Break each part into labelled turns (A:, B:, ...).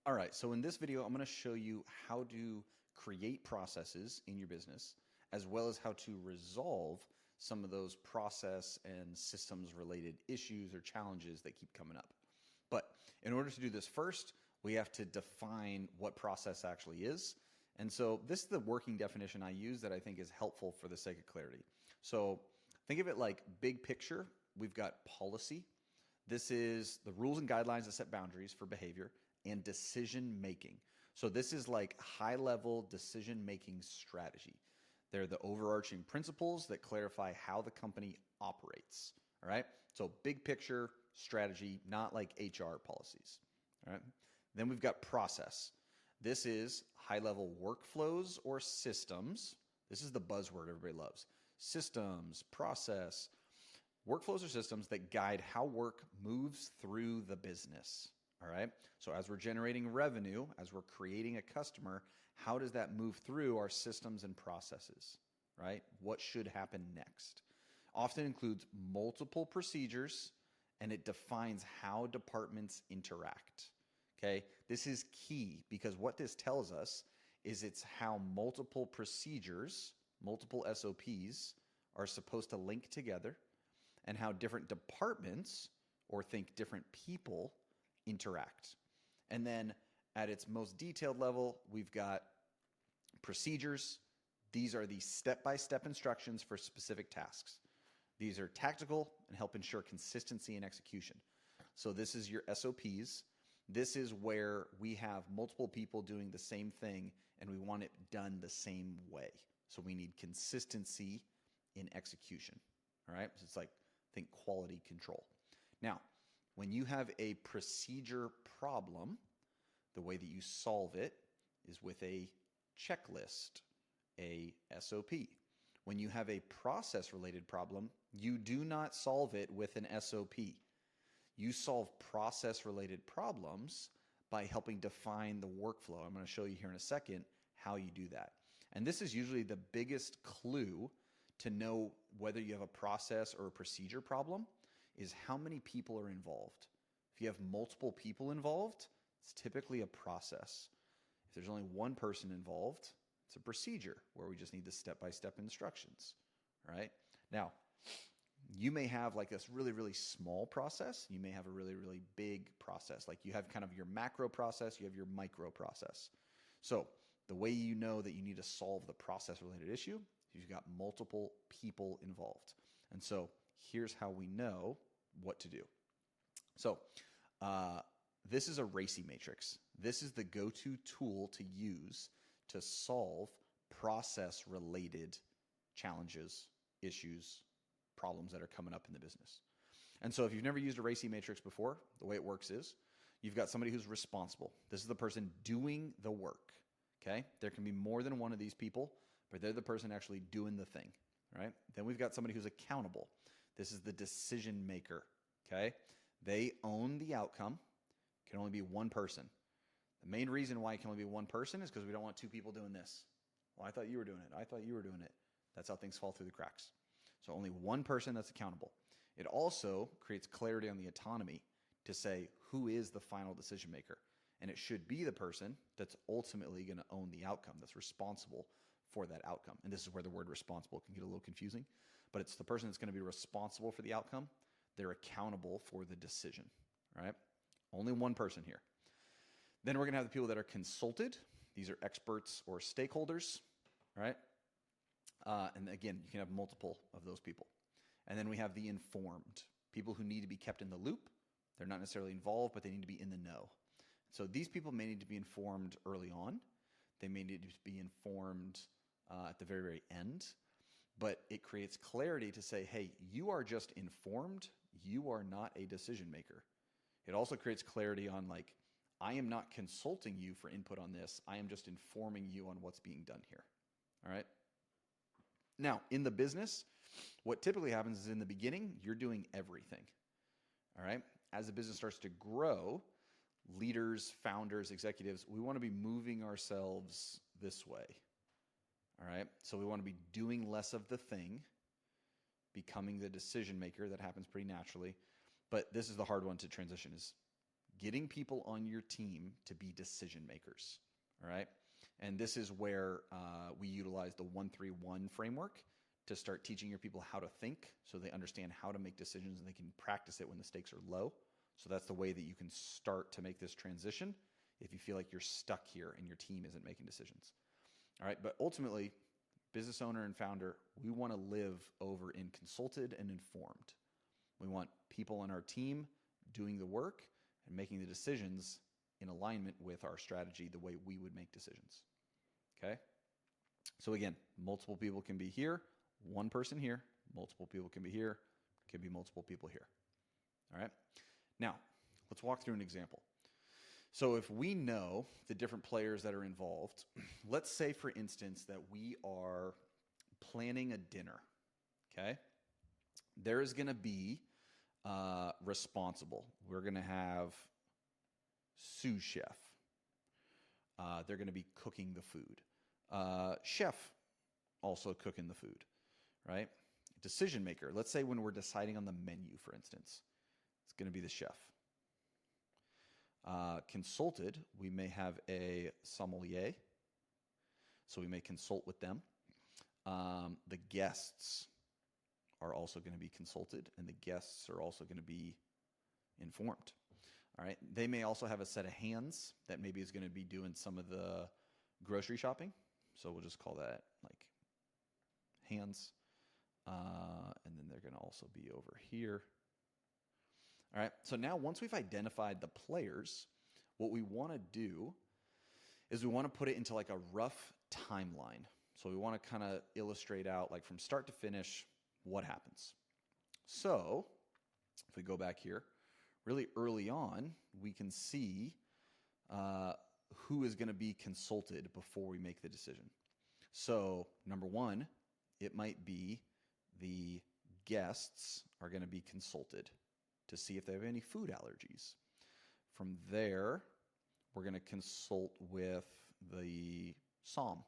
A: All right, so in this video, I'm going to show you how to create processes in your business, as well as how to resolve some of those process and systems related issues or challenges that keep coming up. But in order to do this first, we have to define what process actually is. And so this is the working definition I use that I think is helpful for the sake of clarity. So think of it like big picture. We've got policy. This is the rules and guidelines that set boundaries for behavior and decision making. So this is like high level decision making strategy. They're the overarching principles that clarify how the company operates. All right. So big picture strategy, not like HR policies. All right. Then we've got process. This is high level workflows or systems. This is the buzzword everybody loves. Systems, process, workflows or systems that guide how work moves through the business. All right. So as we're generating revenue, as we're creating a customer, how does that move through our systems and processes? Right? What should happen next? Often includes multiple procedures, and it defines how departments interact. Okay. This is key because what this tells us is it's how multiple procedures, multiple SOPs are supposed to link together, and how different departments, or think different people, interact. And then at its most detailed level, we've got procedures. These are the step-by-step instructions for specific tasks. These are tactical and help ensure consistency and execution. So this is your SOPs. This is where we have multiple people doing the same thing and we want it done the same way. So we need consistency in execution. All right? So it's like, think quality control. Now, when you have a procedure problem, the way that you solve it is with a checklist, a SOP. When you have a process-related problem, you do not solve it with an SOP. You solve process-related problems by helping define the workflow. I'm going to show you here in a second how you do that. And this is usually the biggest clue to know whether you have a process or a procedure problem is how many people are involved. If you have multiple people involved, it's typically a process. If there's only one person involved, it's a procedure where we just need the step-by-step instructions, right? Now, you may have like this really, really small process. You may have a really, really big process. Like you have kind of your macro process, you have your micro process. So the way you know that you need to solve the process-related issue, you've got multiple people involved. And so here's how we know what to do. So this is a RACI matrix. This is the go-to tool to use to solve process-related challenges, issues, problems that are coming up in the business. And so if you've never used a RACI matrix before, the way it works is you've got somebody who's responsible. This is the person doing the work, okay? There can be more than one of these people, but they're the person actually doing the thing, right? Then we've got somebody who's accountable. This is the decision maker, okay? They own the outcome. It can only be one person. The main reason why it can only be one person is because we don't want two people doing this. Well, I thought you were doing it. I thought you were doing it. That's how things fall through the cracks. So only one person that's accountable. It also creates clarity on the autonomy to say who is the final decision maker. And it should be the person that's ultimately going to own the outcome, that's responsible for that outcome. And this is where the word responsible can get a little confusing, but it's the person that's going to be responsible for the outcome. They're accountable for the decision, right? Only one person here. Then we're going to have the people that are consulted. These are experts or stakeholders, right? And again, you can have multiple of those people. And then we have the informed, people who need to be kept in the loop. They're not necessarily involved, but they need to be in the know. So these people may need to be informed early on. They may need to be informed at the very, very end. But it creates clarity to say, hey, you are just informed. You are not a decision maker. It also creates clarity on like, I am not consulting you for input on this. I am just informing you on what's being done here. All right. Now, in the business, what typically happens is in the beginning, you're doing everything. All right. As the business starts to grow, leaders, founders, executives, we want to be moving ourselves this way. All right. So we want to be doing less of the thing, becoming the decision maker. That happens pretty naturally. But this is the hard one to transition, is getting people on your team to be decision makers. All right. And this is where we utilize the 1-3-1 framework to start teaching your people how to think so they understand how to make decisions and they can practice it when the stakes are low. So that's the way that you can start to make this transition if you feel like you're stuck here and your team isn't making decisions. All right. But ultimately, business owner and founder, we want to live over in consulted and informed. We want people on our team doing the work and making the decisions in alignment with our strategy, the way we would make decisions. Okay? So again, multiple people can be here, one person here, multiple people can be here, can be multiple people here. All right? Now, let's walk through an example. So if we know the different players that are involved, let's say, for instance, that we are planning a dinner, okay? There is going to be responsible. We're going to have sous chef. They're going to be cooking the food. Chef also cooking the food, right? Decision maker. Let's say when we're deciding on the menu, for instance, it's going to be the chef. Consulted, we may have a sommelier, so we may consult with them. The guests are also going to be consulted, and the guests are also going to be informed. All right. They may also have a set of hands that maybe is going to be doing some of the grocery shopping. So we'll just call that like hands. And then they're going to also be over here. All right. So now once we've identified the players, what we want to do is we want to put it into like a rough timeline. So we want to kind of illustrate out like from start to finish what happens. So if we go back here, really early on, we can see who is going to be consulted before we make the decision. So number one, it might be the guests are going to be consulted to see if they have any food allergies. From there, we're going to consult with the somm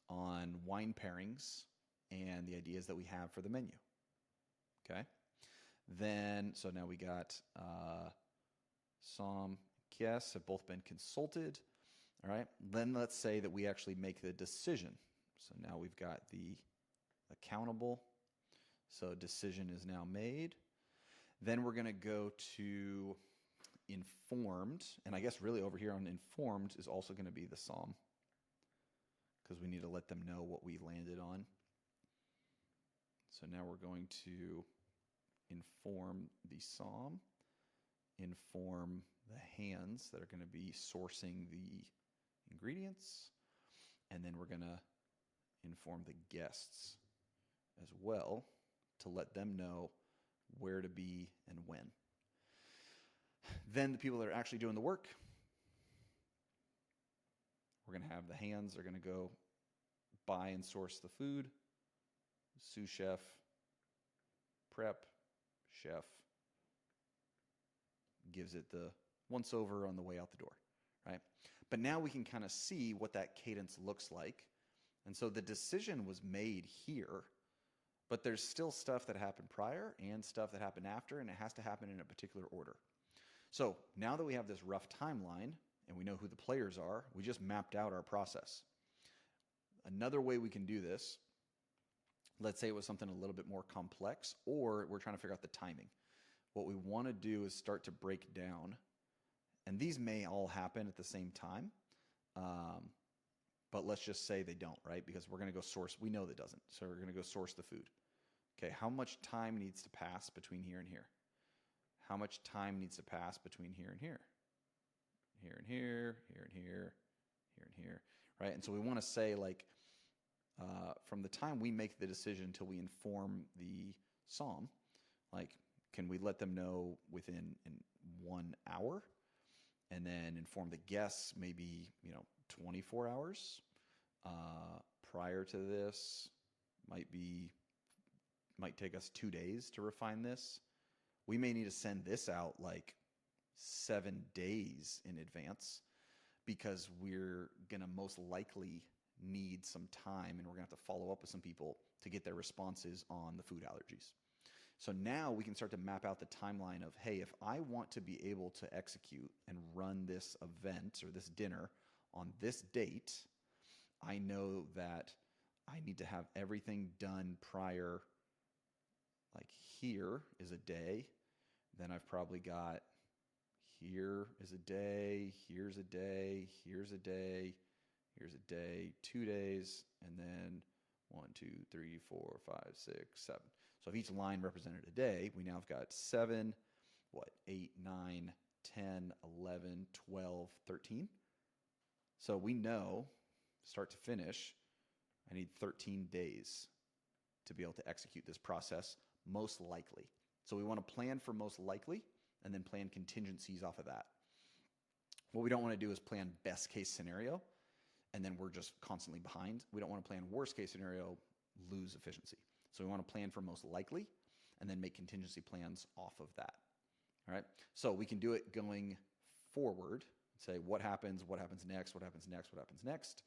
A: on wine pairings and the ideas that we have for the menu. Okay? Then, so now we got somm, guests have both been consulted. All right? Then let's say that we actually make the decision. So now we've got the accountable. So decision is now made. Then we're going to go to informed. And I guess really over here on informed is also going to be the somm, because we need to let them know what we landed on. So now we're going to inform the somm, inform the hands that are going to be sourcing the ingredients, and then we're going to inform the guests as well to let them know where to be and when. Then the people that are actually doing the work, we're going to have the hands are going to go buy and source the food, sous chef, prep, chef, gives it the once over on the way out the door, right? But now we can kind of see what that cadence looks like. And so the decision was made here, but there's still stuff that happened prior and stuff that happened after, and it has to happen in a particular order. So now that we have this rough timeline and we know who the players are, we just mapped out our process. Another way we can do this, let's say it was something a little bit more complex, or we're trying to figure out the timing. What we want to do is start to break down, and these may all happen at the same time, but let's just say they don't, right? Because we're going to go source. We know that doesn't, so we're going to go source the food. Okay, how much time needs to pass between here and here? How much time needs to pass between here and here? Here and here, here and here, here and here, right? And so we want to say like, from the time we make the decision till we inform the somm, like, can we let them know within 1 hour, and then inform the guests maybe 24 hours? Prior to this, might take us 2 days to refine this. We may need to send this out like 7 days in advance, because we're going to most likely need some time, and we're going to have to follow up with some people to get their responses on the food allergies. So now we can start to map out the timeline of, hey, if I want to be able to execute and run this event or this dinner on this date, I know that I need to have everything done prior. Like here is a day, then I've probably got here is a day, here's a day, here's a day, here's a day, 2 days, and then 1, 2, 3, 4, 5, 6, 7. So if each line represented a day, we now have got 7, 8, 9, 10, 11, 12, 13. So we know, start to finish, I need 13 days to be able to execute this process, most likely. So we want to plan for most likely and then plan contingencies off of that. What we don't want to do is plan best case scenario and then we're just constantly behind. We don't want to plan worst case scenario, lose efficiency. So we want to plan for most likely and then make contingency plans off of that. All right. So we can do it going forward, say what happens next, what happens next, what happens next.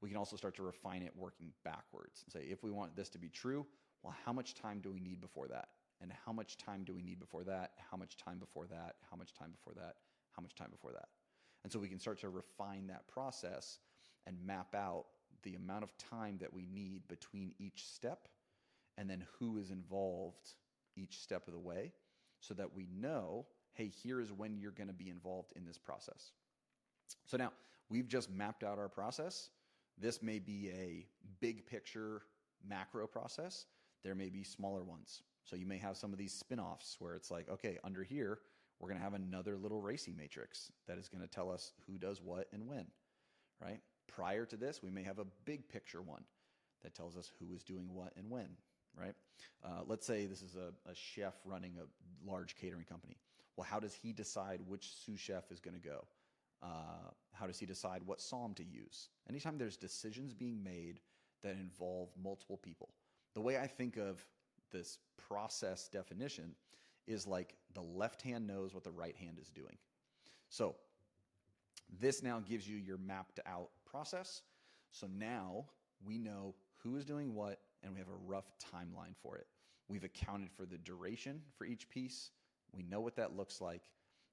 A: We can also start to refine it working backwards and say, if we want this to be true, well, how much time do we need before that? And how much time do we need before that? How much time before that? How much time before that? How much time before that? And so we can start to refine that process and map out the amount of time that we need between each step and then who is involved each step of the way so that we know, hey, here is when you're going to be involved in this process. So now we've just mapped out our process. This may be a big picture macro process. There may be smaller ones. So you may have some of these spin-offs where it's like, okay, under here, we're going to have another little RACI matrix that is going to tell us who does what and when, right? Prior to this, we may have a big picture one that tells us who is doing what and when, right? Let's say this is a chef running a large catering company. Well, how does he decide which sous chef is going to go? How does he decide what psalm to use? Anytime there's decisions being made that involve multiple people. The way I think of this process definition is like the left hand knows what the right hand is doing. So this now gives you your mapped out process. So now we know who is doing what and we have a rough timeline for it. We've accounted for the duration for each piece. We know what that looks like.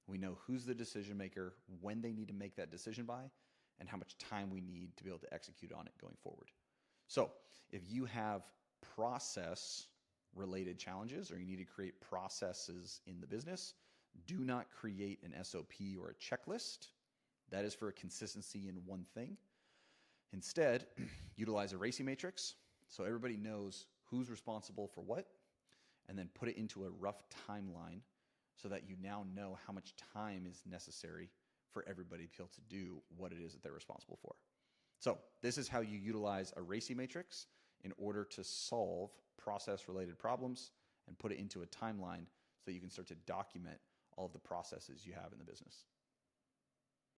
A: We know who's the decision maker, when they need to make that decision by, and how much time we need to be able to execute on it going forward. So if you have process-related challenges or you need to create processes in the business, do not create an SOP or a checklist. That is for a consistency in one thing. Instead, utilize a RACI matrix so everybody knows who's responsible for what, and then put it into a rough timeline so that you now know how much time is necessary for everybody to be able to do what it is that they're responsible for. So this is how you utilize a RACI matrix in order to solve process-related problems and put it into a timeline so that you can start to document all of the processes you have in the business.